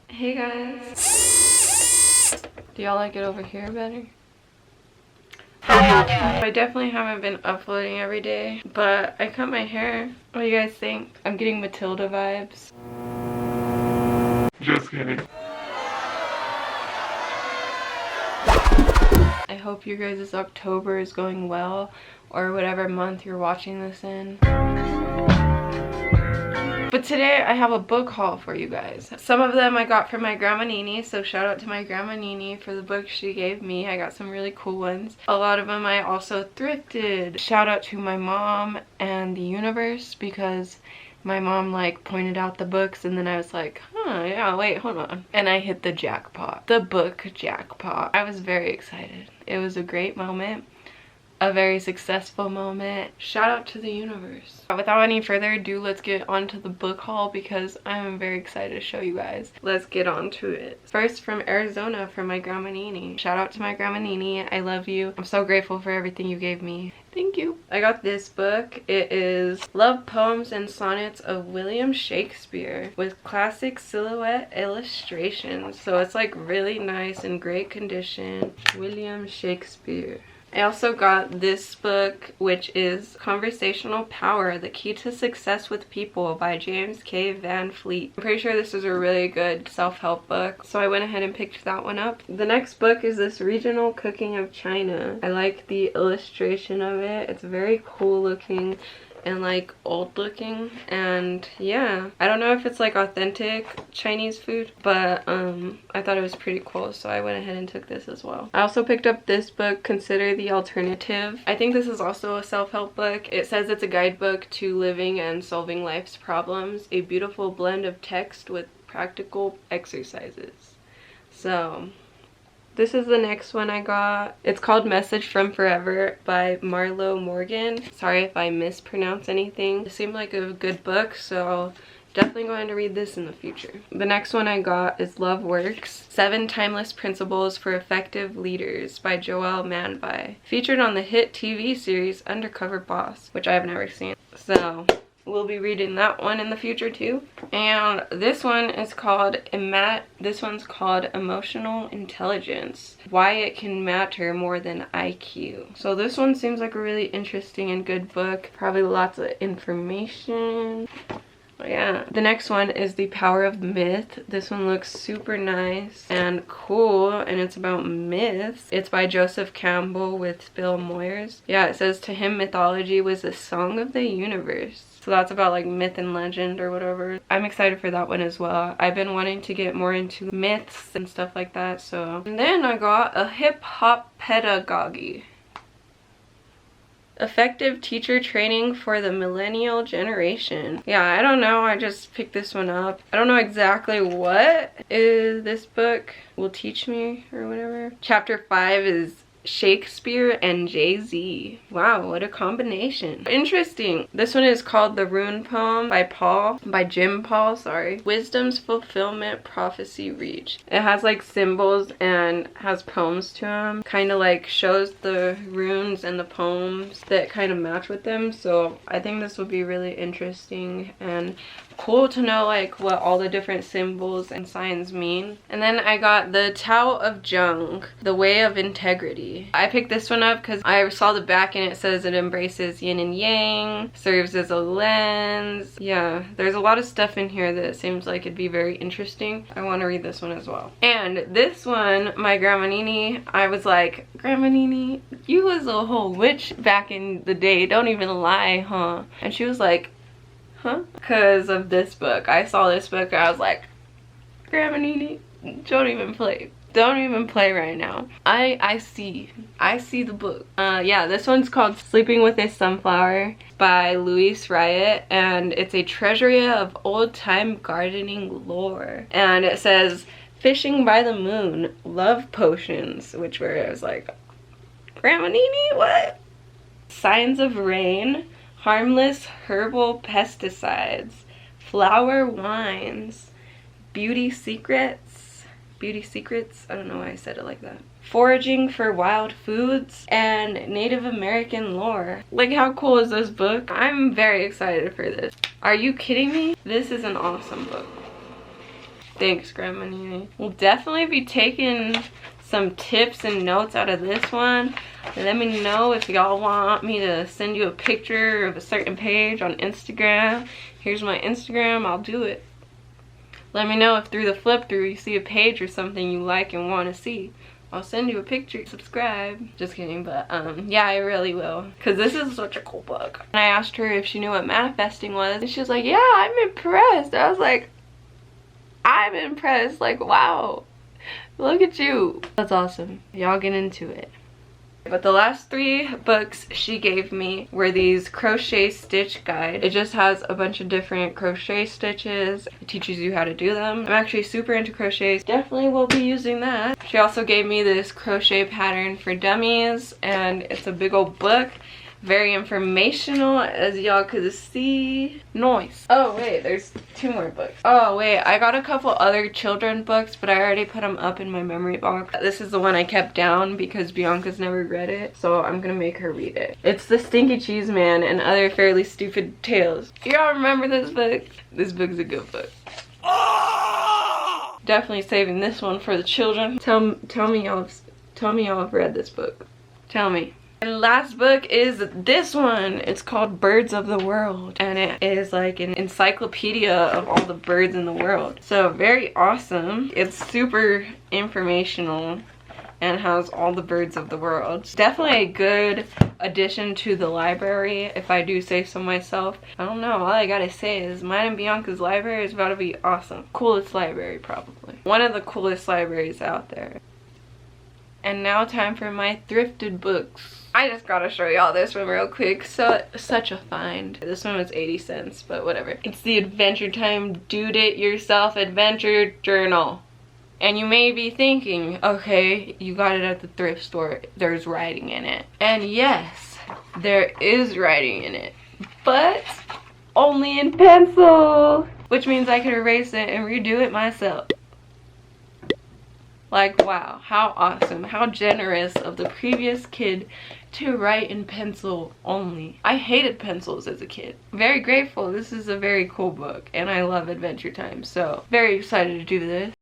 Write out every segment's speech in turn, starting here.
Hey guys. Do y'all like it over here better? I definitely haven't been uploading every day, but I cut my hair. What do you guys think? I'm getting Matilda vibes. Just kidding. I hope your guys' October is going well, or whatever month you're watching this in. But today I have a book haul for you guys. Some of them I got from my grandma Nini, so shout out to my grandma Nini for the books she gave me. I got some really cool ones. A lot of them I also thrifted. Shout out to my mom and the universe, because my mom like pointed out the books and then I was like, huh, yeah, wait, hold on. And I hit the jackpot, the book jackpot. I was very excited. It was a great moment. A very successful moment. Shout out to the universe. Without any further ado, let's get on to the book haul because I'm very excited to show you guys. Let's get on to it. First, from Arizona, from my grandma Nini. Shout out to my grandma Nini. I love you. I'm so grateful for everything you gave me. Thank you. I got this book. It is Love Poems and Sonnets of William Shakespeare with classic silhouette illustrations. So it's like really nice and great condition. William Shakespeare. I also got this book, which is Conversational Power, The Key to Success with People by James K. Van Fleet. I'm pretty sure this is a really good self-help book, so I went ahead and picked that one up. The next book is this Regional Cooking of China. I like the illustration of it. It's very cool looking and like old looking, and yeah, I don't know if it's like authentic Chinese food, but I thought it was pretty cool, so I went ahead and took this as well. I also picked up this book, Consider the Alternative. I think this is also a self-help book. It says it's a guidebook to living and solving life's problems, a beautiful blend of text with practical exercises. So this is the next one I got. It's called Message from Forever by Marlo Morgan. Sorry if I mispronounce anything. It seemed like a good book, so definitely going to read this in the future. The next one I got is Love Works, 7 Timeless Principles for Effective Leaders by Joelle Manby. Featured on the hit TV series Undercover Boss, which I have never seen. So we'll be reading that one in the future too. And this one is called Emotional Intelligence, Why It Can Matter More Than IQ. So this one seems like a really interesting and good book. Probably lots of information. But yeah, the next one is The Power of Myth. This one looks super nice and cool, and it's about myths. It's by Joseph Campbell with Bill Moyers. Yeah, it says, to him mythology was the song of the universe. So that's about like myth and legend or whatever. I'm excited for that one as well. I've been wanting to get more into myths and stuff like that, so. And then I got a hip hop pedagogy. Effective teacher training for the millennial generation. Yeah, I don't know, I just picked this one up. I don't know exactly what is this book will teach me or whatever. Chapter 5 is Shakespeare and Jay-Z. Wow, what a combination. Interesting. This one is called The Rune Poem by Jim Paul, sorry. Wisdom's Fulfillment Prophecy Reach. It has like symbols and has poems to them. Kind of like shows the runes and the poems that kind of match with them. So I think this will be really interesting and cool to know like what all the different symbols and signs mean. And then I got the Tao of Jung, The Way of Integrity. I picked this one up because I saw the back and it says it embraces yin and yang, serves as a lens. Yeah, there's a lot of stuff in here that seems like it'd be very interesting. I want to read this one as well. And this one, my grandma Nini, I was like, Grandma Nini, you was a whole witch back in the day, don't even lie, huh? And she was like, huh? Because of this book. I saw this book and I was like, Grandma Nini, don't even play. Don't even play right now. I see the book. Yeah, this one's called Sleeping with a Sunflower by Louise Riot, and it's a treasury of old-time gardening lore. And it says, Fishing by the Moon, Love Potions, which where I was like, Grandma Nini, what? Signs of Rain, Harmless Herbal Pesticides, Flower Wines, Beauty Secrets, I don't know why I said it like that. Foraging for Wild Foods, and Native American Lore. Like, how cool is this book? I'm very excited for this. Are you kidding me? This is an awesome book. Thanks, Grandma Nene. We'll definitely be taking some tips and notes out of this one. Let me know if y'all want me to send you a picture of a certain page on Instagram. Here's my Instagram, I'll do it. Let me know if through the flip through you see a page or something you like and want to see. I'll send you a picture. Subscribe. Just kidding, but yeah, I really will. Because this is such a cool book. And I asked her if she knew what manifesting was. And she was like, yeah, I'm impressed. I was like, I'm impressed. Like, wow. Look at you. That's awesome. Y'all get into it. But the last 3 books she gave me were these crochet stitch guide. It just has a bunch of different crochet stitches. It teaches you how to do them. I'm actually super into crochets. Definitely will be using that. She also gave me this crochet pattern for dummies, and it's a big old book. Very informational, as y'all could see. Nice. Oh wait, there's 2 more books. Oh wait, I got a couple other children books, but I already put them up in my memory box. This is the one I kept down because Bianca's never read it, so I'm gonna make her read it. It's The Stinky Cheese Man and Other Fairly Stupid Tales. Y'all remember this book? This book's a good book. Definitely saving this one for the children. Tell me y'all have read this book. Tell me. And last book is this one. It's called Birds of the World, and it is like an encyclopedia of all the birds in the world. So very awesome. It's super informational and has all the birds of the world. It's definitely a good addition to the library, if I do say so myself. I don't know, all I gotta say is mine and Bianca's library is about to be awesome. Coolest library, probably. One of the coolest libraries out there. And now time for my thrifted books. I just gotta show y'all this one real quick. So, such a find. This one was 80 cents, but whatever. It's the Adventure Time Dude It Yourself Adventure Journal. And you may be thinking, okay, you got it at the thrift store. There's writing in it. And yes, there is writing in it. But only in pencil. Which means I could erase it and redo it myself. Like, wow, how awesome, how generous of the previous kid to write in pencil only. I hated pencils as a kid. Very grateful. This is a very cool book, and I love Adventure Time, so very excited to do this.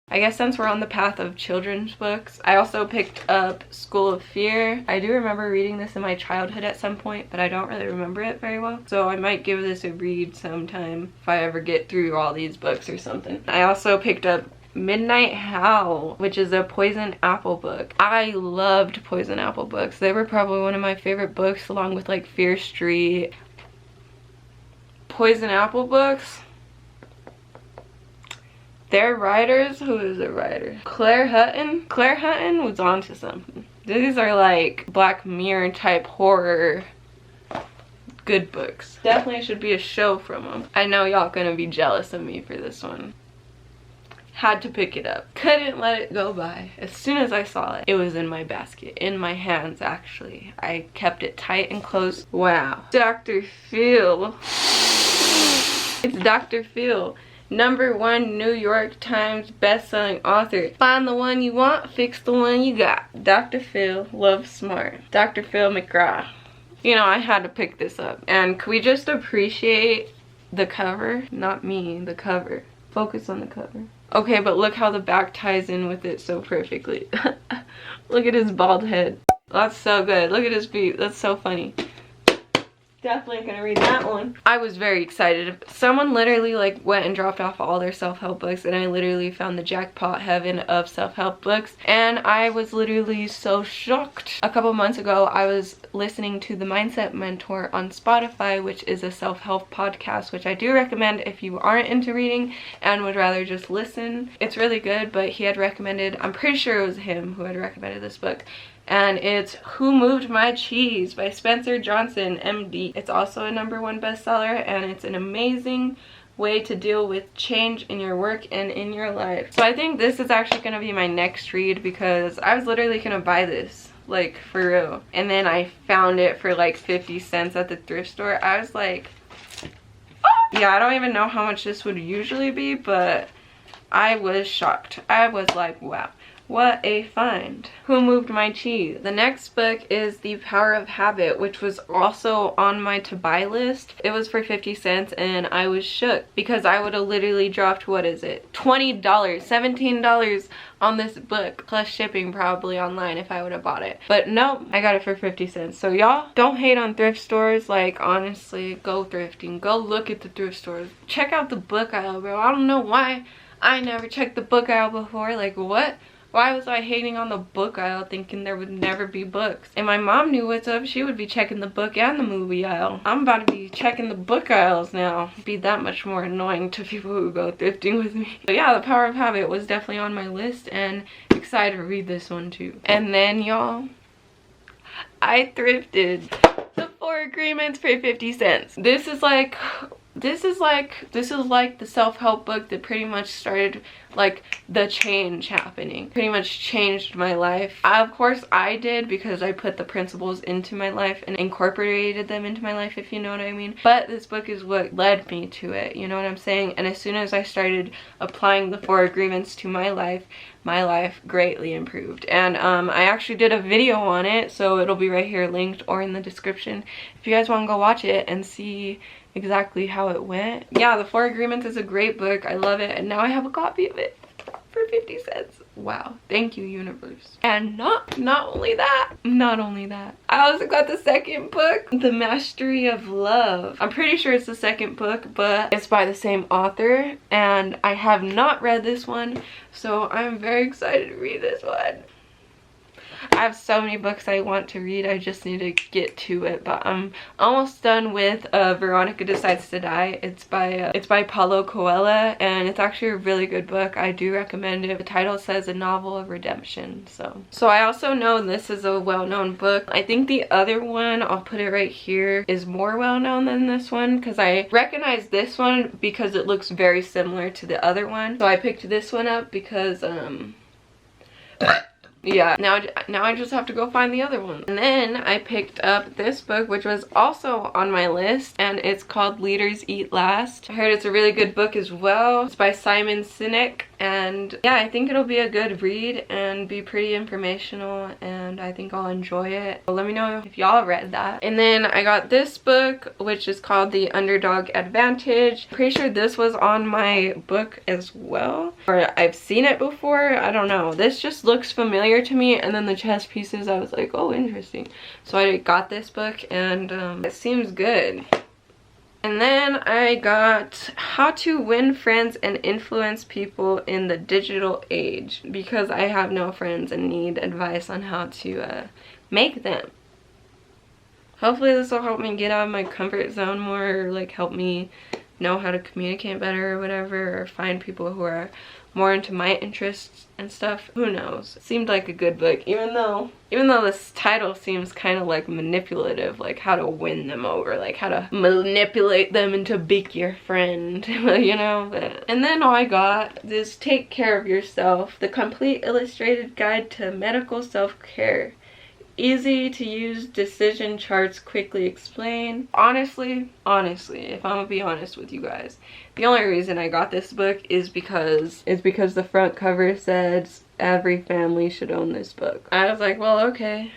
I guess since we're on the path of children's books, I also picked up School of Fear. I do remember reading this in my childhood at some point, but I don't really remember it very well. So I might give this a read sometime if I ever get through all these books or something. I also picked up Midnight Howl, which is a Poison Apple book. I loved Poison Apple books. They were probably one of my favorite books, along with like Fear Street. Poison Apple books. Their writers, who is the writer? Claire Hutton? Claire Hutton was onto something. These are like Black Mirror type horror good books. Definitely should be a show from them. I know y'all gonna be jealous of me for this one. Had to pick it up. Couldn't let it go by. As soon as I saw it, it was in my basket. In my hands, actually. I kept it tight and close. Wow. Dr. Phil. It's Dr. Phil. #1 New York Times best-selling author. Find the one you want, fix the one you got. Dr. Phil, love smart. Dr. Phil McGraw. You know, I had to pick this up. And can we just appreciate the cover? Not me, the cover. Focus on the cover. Okay, but look how the back ties in with it so perfectly. Look at his bald head. That's so good. Look at his feet. That's so funny. Definitely gonna read that one. I was very excited. Someone literally like went and dropped off all their self-help books, and I literally found the jackpot heaven of self-help books, and I was literally so shocked. A couple months ago, I was listening to The Mindset Mentor on Spotify, which is a self-help podcast, which I do recommend if you aren't into reading and would rather just listen. It's really good, but he had recommended, I'm pretty sure it was him who had recommended this book, and it's Who Moved My Cheese by Spencer Johnson, MD. It's also a #1 bestseller, and it's an amazing way to deal with change in your work and in your life. So I think this is actually going to be my next read, because I was literally going to buy this, like, for real. And then I found it for like 50 cents at the thrift store. I was like, oh! Yeah, I don't even know how much this would usually be, but I was shocked. I was like, wow. What a find. Who Moved My Cheese? The next book is The Power of Habit, which was also on my to buy list. It was for 50 cents and I was shook because I would have literally dropped, what is it, $20, $17 on this book plus shipping probably online if I would have bought it. But no, I got it for 50 cents. So y'all don't hate on thrift stores. Like, honestly, go thrifting. Go look at the thrift stores. Check out the book aisle, bro. I don't know why I never checked the book aisle before. Like, what? Why was I hating on the book aisle thinking there would never be books? And my mom knew what's up. She would be checking the book and the movie aisle. I'm about to be checking the book aisles now. Be that much more annoying to people who go thrifting with me. But yeah, The Power of Habit was definitely on my list and excited to read this one too. And then y'all, I thrifted the 4 Agreements for 50 cents. This is like the self-help book that pretty much started like the change happening. Pretty much changed my life. Of course I did, because I put the principles into my life and incorporated them into my life, if you know what I mean. But this book is what led me to it, you know what I'm saying? And as soon as I started applying the 4 Agreements to my life greatly improved. And I actually did a video on it, so it'll be right here linked or in the description if you guys want to go watch it and see exactly how it went. Yeah, the 4 Agreements is a great book. I love it, and now I have a copy of it for 50 cents. Wow, thank you, universe. And not only that, I also got the second book, The Mastery of Love. I'm pretty sure it's the second book, but it's by the same author, and I have not read this one, so I'm very excited to read this one. I have so many books I want to read. I just need to get to it, but I'm almost done with Veronica Decides to Die. It's by Paulo Coelho, and it's actually a really good book. I do recommend it. The title says A Novel of Redemption. So I also know this is a well-known book. I think the other one, I'll put it right here, is more well-known than this one, because I recognize this one because it looks very similar to the other one. So I picked this one up because yeah, now I just have to go find the other one. And then I picked up this book, which was also on my list, and it's called Leaders Eat Last. I heard it's a really good book as well. It's by Simon Sinek, and yeah, I think it'll be a good read and be pretty informational, and I think I'll enjoy it. So let me know if y'all read that. And then I got this book, which is called The Underdog Advantage. Pretty sure this was on my book as well, or I've seen it before. I don't know. This just looks familiar to me, and then the chess pieces, I was like, oh, interesting. So I got this book, and it seems good. And then I got How to Win Friends and Influence People in the Digital Age, because I have no friends and need advice on how to make them. Hopefully this will help me get out of my comfort zone more, or like help me know how to communicate better or whatever, or find people who are more into my interests and stuff. Who knows? It seemed like a good book, even though this title seems kind of like manipulative, like how to win them over, like how to manipulate them into being your friend, you know? And then I got this Take Care of Yourself, the complete illustrated guide to medical self-care. Easy to use decision charts quickly explained. Honestly, if I'm gonna be honest with you guys, the only reason I got this book is because the front cover says every family should own this book. I was like, well, okay,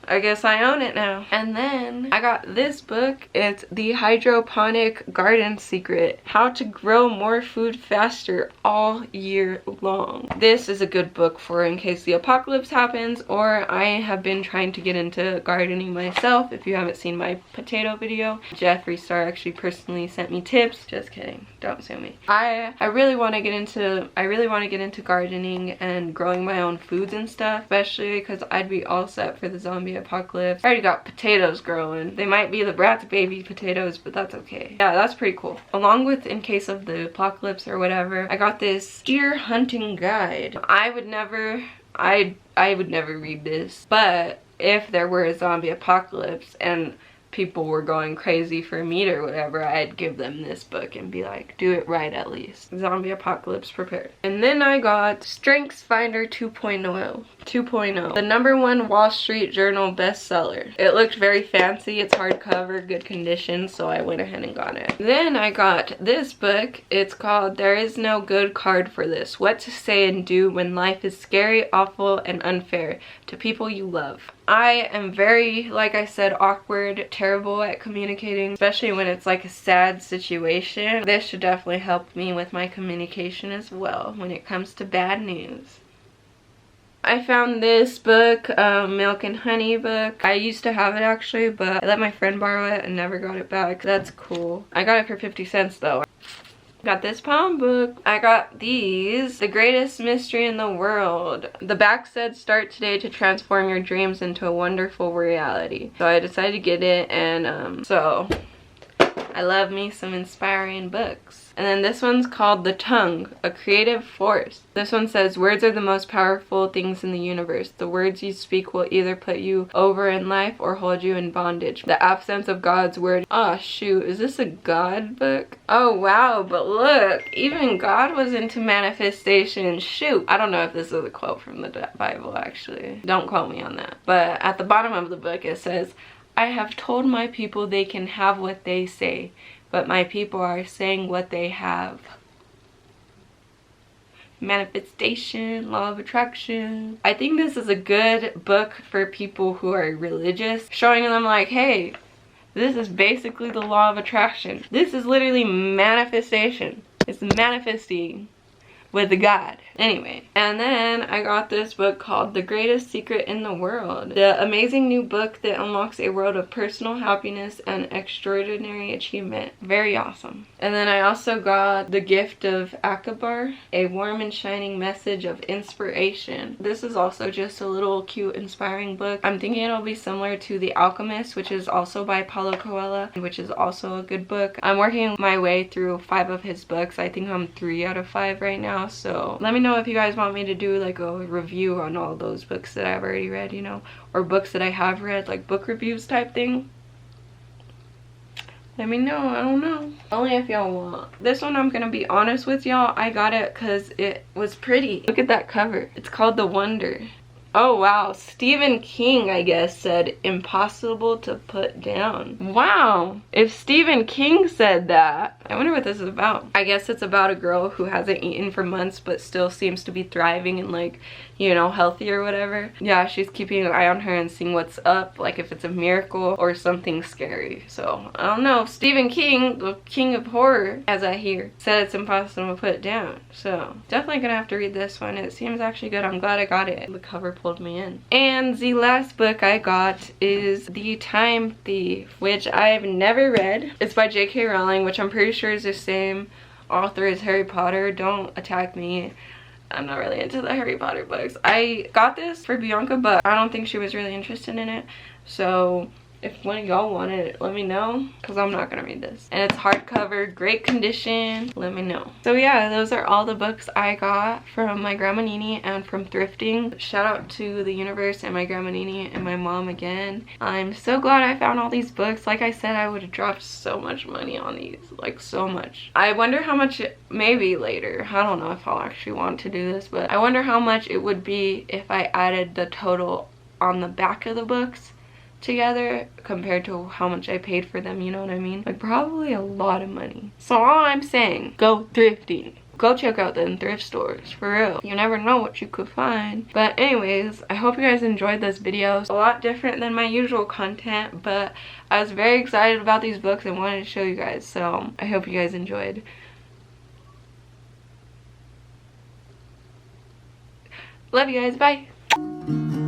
I guess I own it now. And then I got this book. It's The Hydroponic Garden Secret, How to Grow More Food Faster All Year Long. This is a good book for in case the apocalypse happens, or I have been trying to get into gardening myself. If you haven't seen my potato video, Jeffree Star actually personally sent me tips. Just kidding, don't sue me. I really want to get into gardening and growing my own foods and stuff, especially because I'd be all set for the zombie apocalypse. I already got potatoes growing. They might be the Bratz baby potatoes, but that's okay. Yeah, that's pretty cool. Along with, in case of the apocalypse or whatever, I got this deer hunting guide. I would never read this, but if there were a zombie apocalypse and people were going crazy for meat or whatever, I'd give them this book and be like, do it right at least. Zombie apocalypse prepared. And then I got Strengths Finder 2.0. The #1 Wall Street Journal bestseller. It looked very fancy. It's hardcover, good condition, so I went ahead and got it. Then I got this book. It's called There Is No Good Card for This: What to Say and Do When Life is Scary, Awful, and Unfair to People You Love. I am very, like I said, awkward, terrible at communicating, especially when it's like a sad situation. This should definitely help me with my communication as well when it comes to bad news. I found this book, Milk and Honey book. I used to have it actually, but I let my friend borrow it and never got it back. That's cool. I got it for 50 cents though. Got this poem book. I got these. The Greatest Mystery in the World. The back said, start today to transform your dreams into a wonderful reality. So I decided to get it, and so I love me some inspiring books. And then this one's called The Tongue, A Creative Force. This one says, words are the most powerful things in the universe. The words you speak will either put you over in life or hold you in bondage. The absence of God's word. Oh shoot, is this a God book? Oh wow, but look, even God was into manifestation. Shoot, I don't know if this is a quote from the Bible actually. Don't quote me on that. But at the bottom of the book it says, I have told my people they can have what they say, but my people are saying what they have. Manifestation, law of attraction. I think this is a good book for people who are religious, showing them like, hey, this is basically the law of attraction. This is literally manifestation. It's manifesting with the God. Anyway, and then I got this book called The Greatest Secret in the World. The amazing new book that unlocks a world of personal happiness and extraordinary achievement. Very awesome. And then I also got The Gift of Akbar, a warm and shining message of inspiration. This is also just a little cute, inspiring book. I'm thinking it'll be similar to The Alchemist, which is also by Paulo Coelho, which is also a good book. I'm working my way through 5 of his books. I think I'm 3 out of 5 right now, so let me know if you guys want me to do like a review on all those books that I've already read, you know, or books that I have read, like book reviews type thing. Let me know. I don't know, only if y'all want. This one, I'm gonna be honest with y'all, I got it because it was pretty. Look at that cover. It's called The Wonder. Oh wow, Stephen King, I guess, said impossible to put down. Wow, if Stephen King said that, I wonder what this is about. I guess it's about a girl who hasn't eaten for months but still seems to be thriving and like, you know, healthy or whatever. Yeah, she's keeping an eye on her and seeing what's up, like if it's a miracle or something scary. So I don't know. Stephen King, the king of horror, as I hear, said it's impossible to put down. So definitely gonna have to read this one. It seems actually good. I'm glad I got it. The cover pulled me in. And the last book I got is The Time Thief, which I've never read. It's by J.K. Rowling, which I'm pretty sure is the same author as Harry Potter. Don't attack me. I'm not really into the Harry Potter books. I got this for Bianca, but I don't think she was really interested in it. So if one of y'all want it, let me know, because I'm not gonna read this. And it's hardcover, great condition. Let me know. So yeah, those are all the books I got from my grandma Nini and from thrifting. Shout out to the universe and my grandma Nini and my mom again. I'm so glad I found all these books. Like I said, I would have dropped so much money on these, like so much. I wonder how much maybe later, I don't know if I'll actually want to do this, but I wonder how much it would be if I added the total on the back of the books together compared to how much I paid for them, you know what I mean? Like probably a lot of money. So all I'm saying, go thrifting. Go check out the thrift stores, for real. You never know what you could find. But anyways, I hope you guys enjoyed this video. It's a lot different than my usual content, but I was very excited about these books and wanted to show you guys. So I hope you guys enjoyed. Love you guys, bye.